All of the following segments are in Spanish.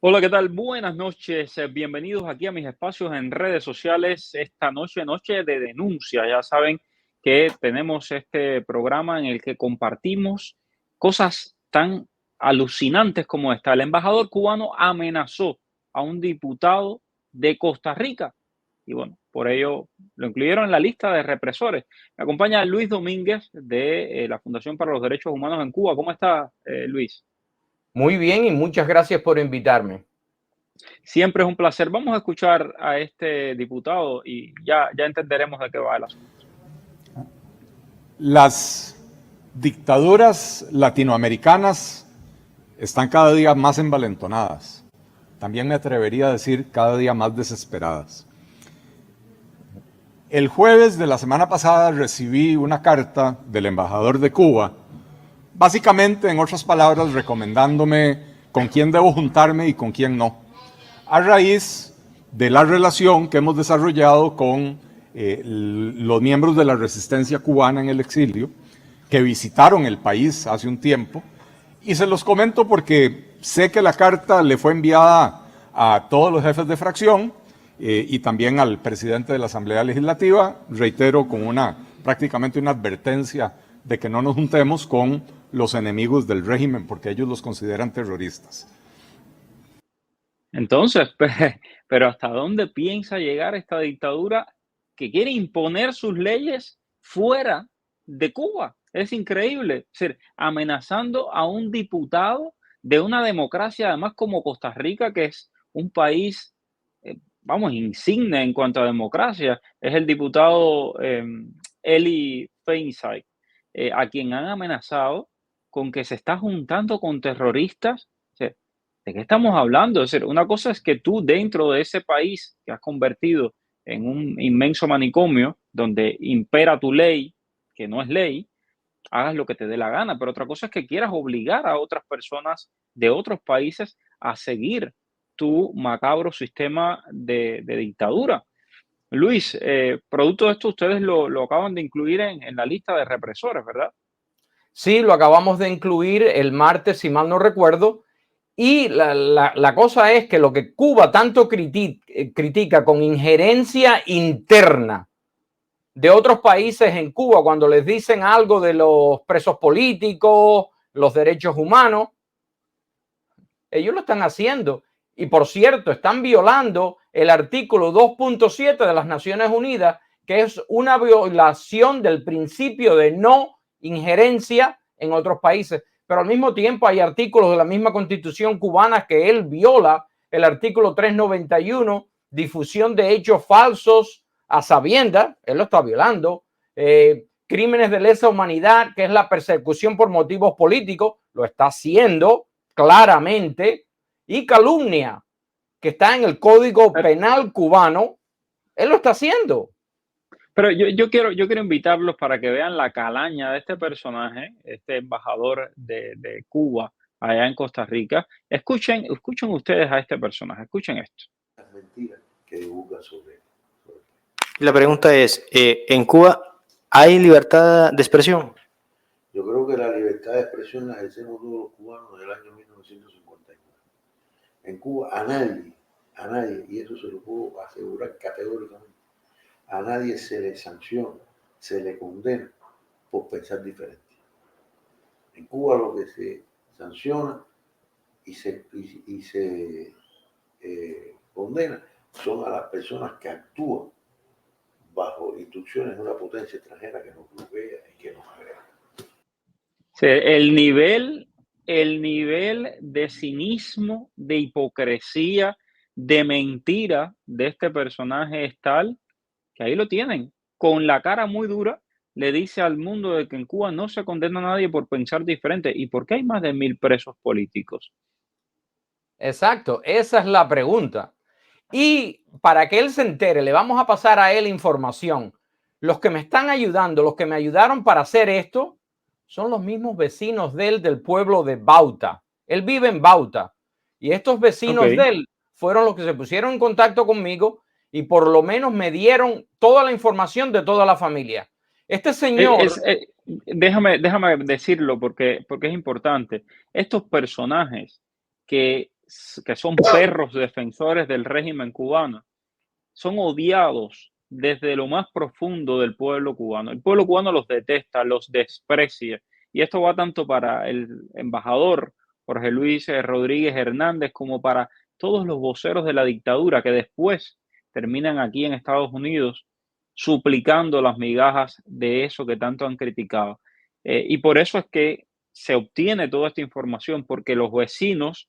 Hola, ¿qué tal? Buenas noches. Bienvenidos aquí a mis espacios en redes sociales. Esta noche, noche de denuncia. Ya saben que tenemos este programa en el que compartimos cosas tan alucinantes como esta. El embajador cubano amenazó a un diputado de Costa Rica y bueno, por ello lo incluyeron en la lista de represores. Me acompaña Luis Domínguez de la Fundación para los Derechos Humanos en Cuba. ¿Cómo está, Luis? Muy bien y muchas gracias por invitarme. Siempre es un placer. Vamos a escuchar a este diputado y ya entenderemos de qué va el asunto. Las dictaduras latinoamericanas están cada día más envalentonadas. También me atrevería a decir cada día más desesperadas. El jueves de la semana pasada recibí una carta del embajador de Cuba, básicamente, en otras palabras, recomendándome con quién debo juntarme y con quién no, a raíz de la relación que hemos desarrollado con los miembros de la resistencia cubana en el exilio, que visitaron el país hace un tiempo, y se los comento porque sé que la carta le fue enviada a todos los jefes de fracción y también al presidente de la Asamblea Legislativa, reitero, con prácticamente una advertencia de que no nos juntemos con los enemigos del régimen, porque ellos los consideran terroristas. Entonces, pero ¿hasta dónde piensa llegar esta dictadura que quiere imponer sus leyes fuera de Cuba? Es increíble. Es decir, amenazando a un diputado de una democracia, además como Costa Rica, que es un país, vamos, insigne en cuanto a democracia. Es el diputado Eli Feinstein, a quien han amenazado con que se está juntando con terroristas. ¿De qué estamos hablando? Es decir, una cosa es que tú dentro de ese país que has convertido en un inmenso manicomio donde impera tu ley, que no es ley, hagas lo que te dé la gana, pero otra cosa es que quieras obligar a otras personas de otros países a seguir tu macabro sistema de dictadura. Luis, producto de esto ustedes lo acaban de incluir en la lista de represores, ¿verdad? Sí, lo acabamos de incluir el martes, si mal no recuerdo, y la cosa es que lo que Cuba tanto critica con injerencia interna de otros países en Cuba, cuando les dicen algo de los presos políticos, los derechos humanos, ellos lo están haciendo. Y por cierto, están violando el artículo 2.7 de las Naciones Unidas, que es una violación del principio de no injerencia en otros países. Pero al mismo tiempo hay artículos de la misma Constitución cubana que él viola, el artículo 391, difusión de hechos falsos a sabiendas, él lo está violando. Crímenes de lesa humanidad, que es la persecución por motivos políticos, lo está haciendo claramente, y calumnia, que está en el Código Penal cubano, él lo está haciendo. Pero yo quiero invitarlos para que vean la calaña de este personaje, este embajador de Cuba allá en Costa Rica. Escuchen ustedes a este personaje, escuchen esto. Las mentiras que divulga sobre. La pregunta es, ¿en Cuba hay libertad de expresión? Yo creo que la libertad de expresión la ejercemos todos los cubanos del año 1959. En Cuba a nadie, y eso se lo puedo asegurar categóricamente, a nadie se le sanciona, se le condena por pensar diferente. En Cuba lo que se sanciona y se condena son a las personas que actúan bajo instrucciones de una potencia extranjera que nos bloquea y que nos agrega. Sí, el nivel de cinismo, de hipocresía, de mentira de este personaje es tal que ahí lo tienen. Con la cara muy dura, le dice al mundo de que en Cuba no se condena a nadie por pensar diferente. ¿Y por qué hay más de 1000 presos políticos? Exacto, esa es la pregunta. Y para que él se entere, le vamos a pasar a él información. Los que me están ayudando, los que me ayudaron para hacer esto, son los mismos vecinos de él del pueblo de Bauta. Él vive en Bauta. Y estos Ok. vecinos de él fueron los que se pusieron en contacto conmigo y por lo menos me dieron toda la información de toda la familia. Este señor... Déjame decirlo porque es importante. Estos personajes que que son perros defensores del régimen cubano, son odiados desde lo más profundo del pueblo cubano. El pueblo cubano los detesta, los desprecia. Y esto va tanto para el embajador Jorge Luis Rodríguez Hernández como para todos los voceros de la dictadura que después terminan aquí en Estados Unidos suplicando las migajas de eso que tanto han criticado. Y por eso es que se obtiene toda esta información, porque los vecinos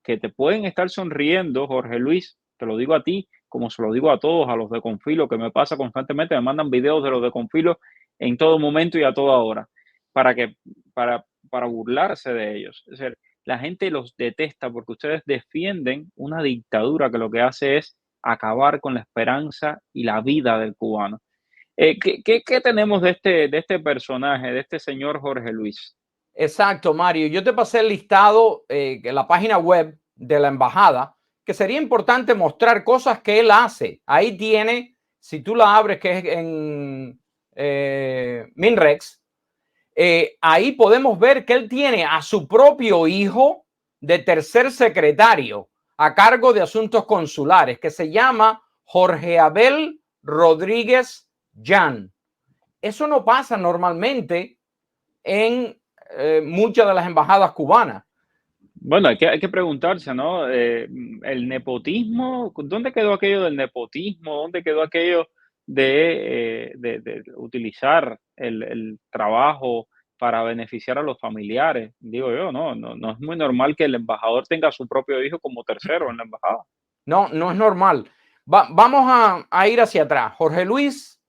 que te pueden estar sonriendo, Jorge Luis, te lo digo a ti, como se lo digo a todos, a los de Confilo, que me pasa constantemente, me mandan videos de los de Confilo en todo momento y a toda hora, para burlarse de ellos. Es decir, la gente los detesta porque ustedes defienden una dictadura que lo que hace es acabar con la esperanza y la vida del cubano. ¿Qué tenemos de este personaje, de este señor Jorge Luis? Exacto, Mario. Yo te pasé el listado en la página web de la embajada, que sería importante mostrar cosas que él hace. Ahí tiene, si tú la abres, que es en Minrex, ahí podemos ver que él tiene a su propio hijo de tercer secretario a cargo de asuntos consulares, que se llama Jorge Abel Rodríguez Jan. Eso no pasa normalmente en muchas de las embajadas cubanas. Bueno, hay que preguntarse, ¿no? El nepotismo, ¿dónde quedó aquello del nepotismo? ¿Dónde quedó aquello de utilizar el trabajo para beneficiar a los familiares? Digo yo, no es muy normal que el embajador tenga a su propio hijo como tercero en la embajada. No, no es normal. Vamos a ir hacia atrás. Jorge Luis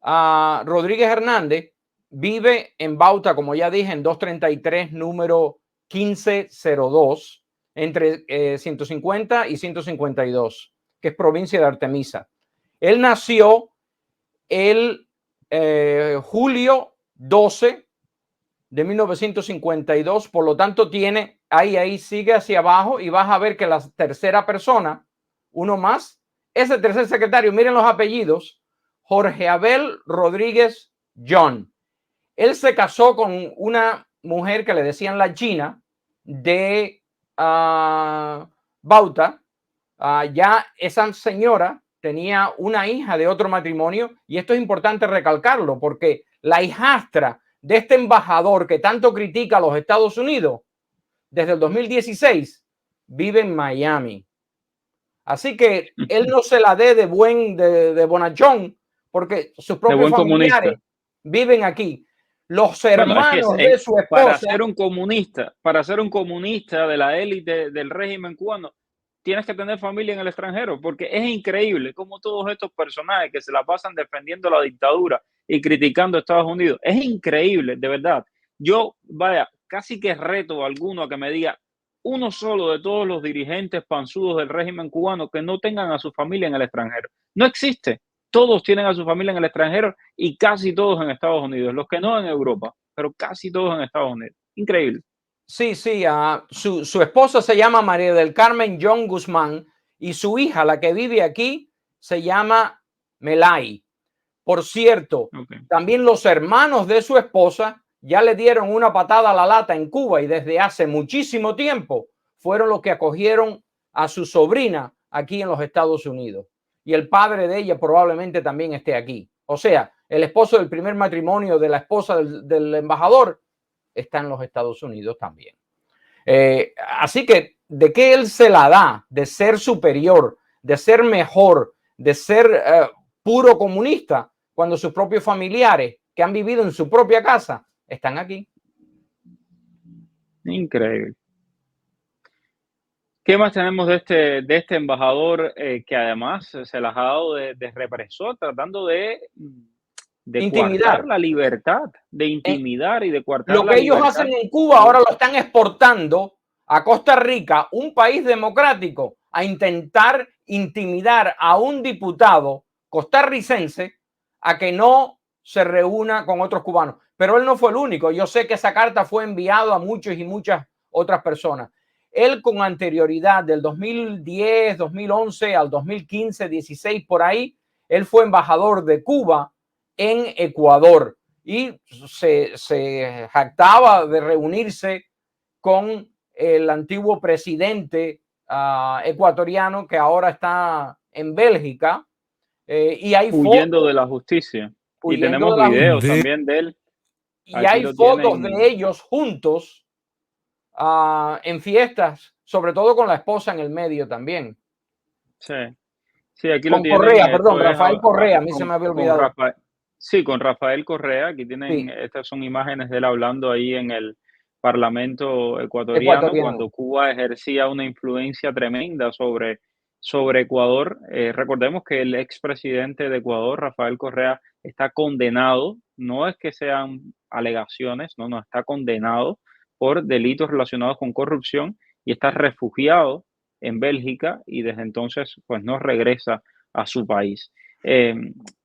Rodríguez Hernández vive en Bauta, como ya dije, en 233, número 1502, entre 150 y 152, que es provincia de Artemisa. Él nació el julio 12 de 1952, por lo tanto tiene, ahí sigue hacia abajo y vas a ver que la tercera persona, uno más, ese tercer secretario, miren los apellidos, Jorge Abel Rodríguez John. Él se casó con una mujer que le decían la China de Bauta. Ya esa señora tenía una hija de otro matrimonio, y esto es importante recalcarlo porque la hijastra de este embajador que tanto critica a los Estados Unidos desde el 2016 vive en Miami. Así que él no se la dé de bonachón, porque sus propios familiares viven aquí. Los hermanos de su esposa. Para ser un comunista de la élite del régimen cubano, tienes que tener familia en el extranjero, porque es increíble cómo todos estos personajes que se la pasan defendiendo la dictadura y criticando a Estados Unidos, es increíble, de verdad. Yo, casi que reto a alguno a que me diga uno solo de todos los dirigentes panzudos del régimen cubano que no tengan a su familia en el extranjero. No existe. Todos tienen a su familia en el extranjero y casi todos en Estados Unidos. Los que no en Europa, pero casi todos en Estados Unidos. Increíble. Sí, su esposa se llama María del Carmen John Guzmán y su hija, la que vive aquí, se llama Melay. Por cierto, también los hermanos de su esposa ya le dieron una patada a la lata en Cuba y desde hace muchísimo tiempo fueron los que acogieron a su sobrina aquí en los Estados Unidos. Y el padre de ella probablemente también esté aquí. O sea, el esposo del primer matrimonio de la esposa del embajador está en los Estados Unidos también. Así que, ¿de qué él se la da? De ser superior, de ser mejor, de ser puro comunista, cuando sus propios familiares que han vivido en su propia casa están aquí. Increíble. ¿Qué más tenemos de este embajador que además se las ha dado de represor, tratando de intimidar coartar la libertad, de intimidar y de coartar la libertad? Lo que ellos hacen en Cuba ahora lo están exportando a Costa Rica, un país democrático, a intentar intimidar a un diputado costarricense a que no se reúna con otros cubanos. Pero él no fue el único. Yo sé que esa carta fue enviada a muchos y muchas otras personas. Él con anterioridad del 2010, 2011 al 2015, 16 por ahí, él fue embajador de Cuba en Ecuador y se jactaba de reunirse con el antiguo presidente ecuatoriano que ahora está en Bélgica y hay huyendo fotos, de la justicia. Y huyendo tenemos de la videos también de él. y Aquí hay lo fotos tienen. de ellos juntos en fiestas, sobre todo con la esposa en el medio también. Sí, sí, aquí lo Con tienen. Correa, perdón, Esto es Rafael Correa, a mí se me había con olvidado. Rafael. Sí, con Rafael Correa. Aquí tienen, Sí, estas son imágenes de él hablando ahí en el Parlamento ecuatoriano, ecuatoriano. cuando Cuba ejercía una influencia tremenda sobre Ecuador. Recordemos que el expresidente de Ecuador, Rafael Correa, está condenado, no es que sean alegaciones, no, no, está condenado por delitos relacionados con corrupción y está refugiado en Bélgica y desde entonces pues no regresa a su país. Eh,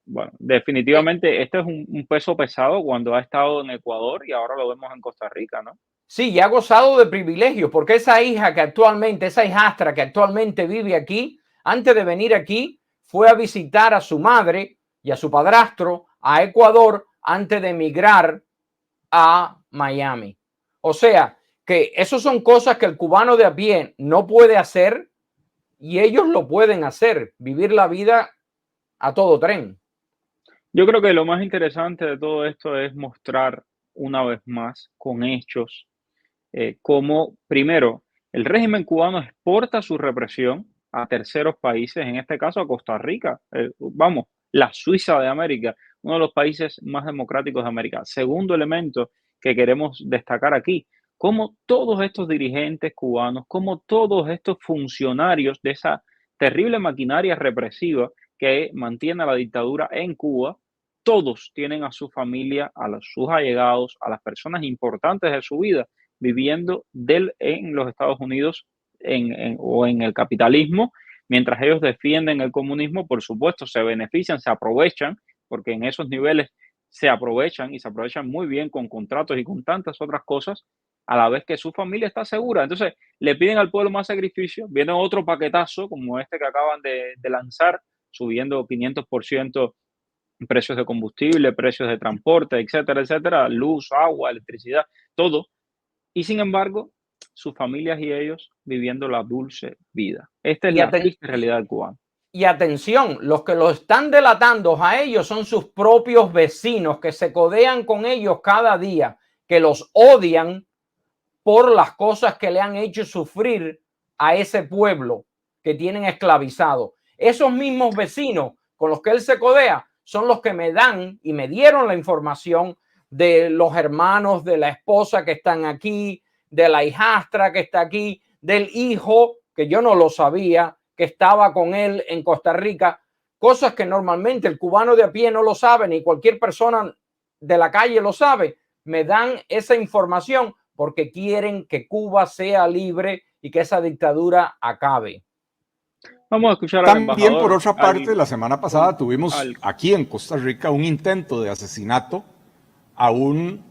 bueno, Eh, definitivamente este es un peso pesado cuando ha estado en Ecuador y ahora lo vemos en Costa Rica, ¿no? Sí, y ha gozado de privilegios, porque esa hija que actualmente, esa hijastra que actualmente vive aquí, antes de venir aquí, fue a visitar a su madre y a su padrastro a Ecuador antes de emigrar a Miami. O sea, que eso son cosas que el cubano de a pie no puede hacer y ellos lo pueden hacer, vivir la vida a todo tren. Yo creo que lo más interesante de todo esto es mostrar una vez más con hechos cómo, primero, el régimen cubano exporta su represión a terceros países, en este caso a Costa Rica, vamos, la Suiza de América, uno de los países más democráticos de América. Segundo elemento que queremos destacar aquí, cómo todos estos dirigentes cubanos, cómo todos estos funcionarios de esa terrible maquinaria represiva que mantiene la dictadura en Cuba, todos tienen a su familia, sus allegados, a las personas importantes de su vida viviendo en los Estados Unidos o en el capitalismo, mientras ellos defienden el comunismo, por supuesto, se benefician, se aprovechan, porque en esos niveles se aprovechan y se aprovechan muy bien con contratos y con tantas otras cosas, a la vez que su familia está segura. Entonces, le piden al pueblo más sacrificio, viene otro paquetazo como este que acaban de lanzar, subiendo 500% precios de combustible, precios de transporte, etcétera, etcétera, luz, agua, electricidad, todo. Y sin embargo, sus familias y ellos viviendo la dulce vida. Esta es Y, la triste realidad del cubano. y atención, los que lo están delatando a ellos son sus propios vecinos que se codean con ellos cada día, que los odian por las cosas que le han hecho sufrir a ese pueblo que tienen esclavizado. Esos mismos vecinos con los que él se codea son los que me dan y me dieron la información de los hermanos de la esposa que están aquí, de la hijastra que está aquí, del hijo que yo no lo sabía, que estaba con él en Costa Rica, cosas que normalmente el cubano de a pie no lo sabe, ni cualquier persona de la calle lo sabe. Me dan esa información porque quieren que Cuba sea libre y que esa dictadura acabe. Vamos a escuchar al También, por embajador, otra parte, la semana pasada tuvimos al, aquí en Costa Rica un intento de asesinato a un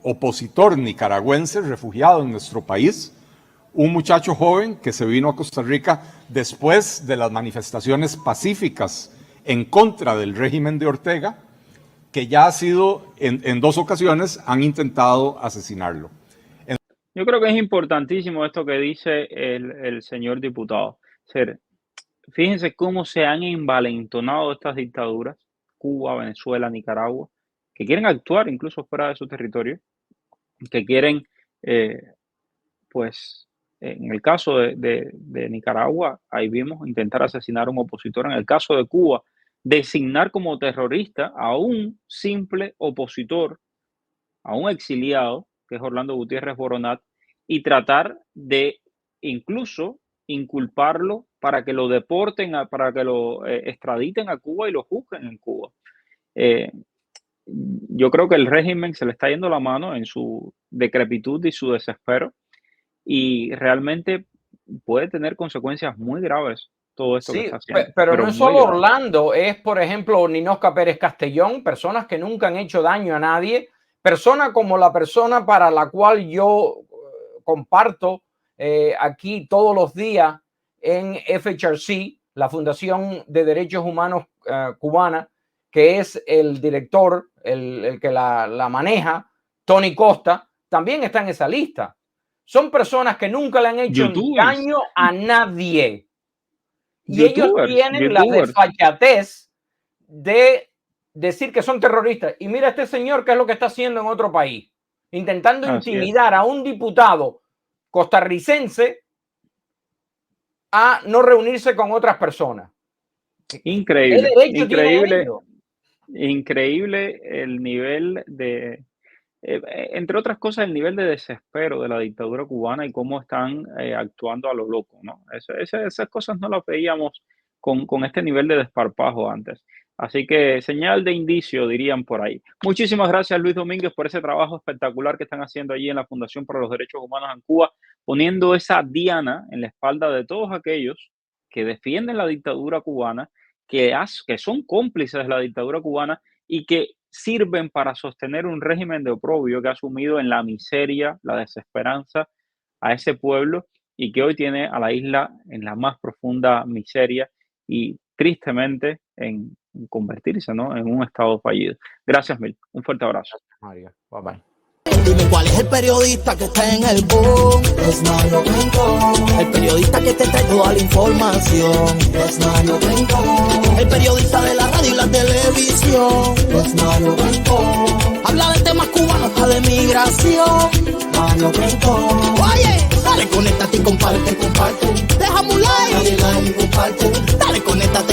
opositor nicaragüense refugiado en nuestro país, un muchacho joven que se vino a Costa Rica después de las manifestaciones pacíficas en contra del régimen de Ortega, que ya ha sido, en 2 ocasiones, han intentado asesinarlo. yo creo que es importantísimo esto que dice el señor diputado. Fíjense cómo se han envalentonado estas dictaduras, Cuba, Venezuela, Nicaragua, que quieren actuar incluso fuera de su territorio, que quieren, eh, pues, en el caso de Nicaragua, ahí vimos intentar asesinar a un opositor. En el caso de Cuba, designar como terrorista a un simple opositor, a un exiliado, que es Orlando Gutiérrez Boronat, y tratar de incluso inculparlo para que lo deporten, para que lo extraditen a Cuba y lo juzguen en Cuba. Eh, yo creo que el régimen se le está yendo la mano en su decrepitud y su desespero y realmente puede tener consecuencias muy graves todo esto que Sí, está haciendo, pero no pero es muy solo graves. Orlando, es por ejemplo Ninosca Pérez Castellón, personas que nunca han hecho daño a nadie, personas como la persona para la cual yo comparto aquí todos los días en FHRC, la Fundación de Derechos Humanos cubana, que es el director, el que la maneja, Tony Costa, también está en esa lista. son personas que nunca le han hecho YouTubers. daño a nadie. Y ellos YouTubers, tienen la YouTubers. desfachatez de decir que son terroristas. Y mira este señor qué es lo que está haciendo en otro país, intentando Así intimidar a un diputado costarricense a no reunirse con otras personas. Increíble, ¿Qué derecho tienen increíble, ellos? increíble el nivel de, entre otras cosas, el nivel de desespero de la dictadura cubana y cómo están actuando a lo loco, ¿no? Esas cosas no las veíamos con este nivel de desparpajo antes. Así que señal de indicio, dirían por ahí. Muchísimas gracias, Luis Domínguez, por ese trabajo espectacular que están haciendo allí en la Fundación para los Derechos Humanos en Cuba, poniendo esa diana en la espalda de todos aquellos que defienden la dictadura cubana, que son cómplices de la dictadura cubana y que sirven para sostener un régimen de oprobio que ha sumido en la miseria, la desesperanza a ese pueblo y que hoy tiene a la isla en la más profunda miseria y tristemente en convertirse, ¿no?, en un estado fallido. Gracias mil. Un fuerte abrazo. María, bye bye. Dime cuál es el periodista que está en el boom. Es Mario Rincón. El periodista que te trae toda la información. Es Mario Rincón. El periodista de la radio y la televisión. Es Mario Rincón. Habla de temas cubanos, de migración. Mario Rincón. Oye, dale, conéctate y comparte. Deja un like. Dale like y comparte. Dale, conéctate.